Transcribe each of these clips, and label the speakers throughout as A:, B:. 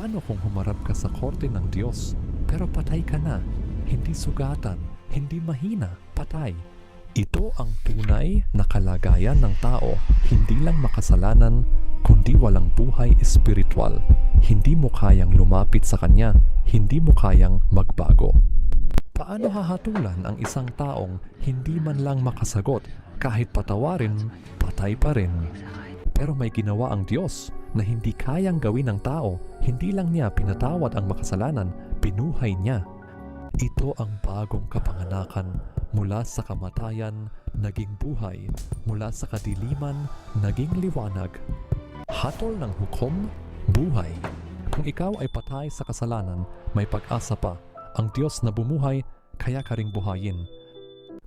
A: Paano kung humarap ka sa korte ng Diyos, pero patay ka na? Hindi sugatan, hindi mahina, patay. Ito ang tunay na kalagayan ng tao, hindi lang makasalanan, kundi walang buhay espiritual. Hindi mo kayang lumapit sa Kanya, hindi mo kayang magbago. Paano hahatulan ang isang taong hindi man lang makasagot, kahit patawarin, patay pa rin? Pero may ginawa ang Diyos na hindi kayang gawin ng tao. Hindi lang niya pinatawad ang makasalanan, pinuhay niya. Ito ang bagong kapanganakan, mula sa kamatayan, naging buhay, mula sa kadiliman, naging liwanag. Hatol ng hukom, buhay. Kung ikaw ay patay sa kasalanan, may pag-asa pa. Ang Diyos na bumuhay, kaya ka ring buhayin.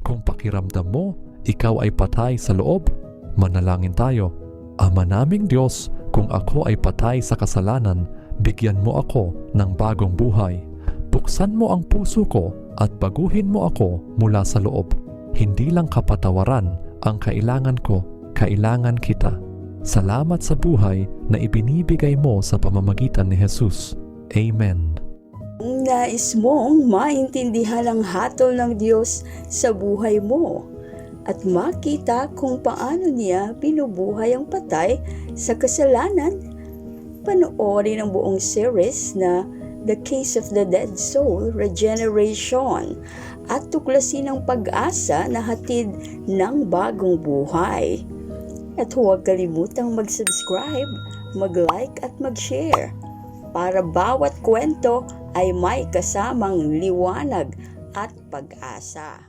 A: Kung pakiramdam mo, ikaw ay patay sa loob, manalangin tayo. Ama naming Diyos, kung ako ay patay sa kasalanan, bigyan mo ako ng bagong buhay. Buksan mo ang puso ko at baguhin mo ako mula sa loob. Hindi lang kapatawaran ang kailangan ko, kailangan kita. Salamat sa buhay na ibinibigay mo sa pamamagitan ni Jesus. Amen.
B: Kung nais mong maintindihan ang hatol ng Diyos sa buhay mo at makita kung paano niya binubuhay ang patay sa kasalanan, panoorin ang buong series na The Case of the Dead Soul, Regeneration, at tuklasin ang pag-asa na hatid ng bagong buhay. At huwag kalimutang mag-subscribe, mag-like at mag-share para bawat kwento ay may kasamang liwanag at pag-asa.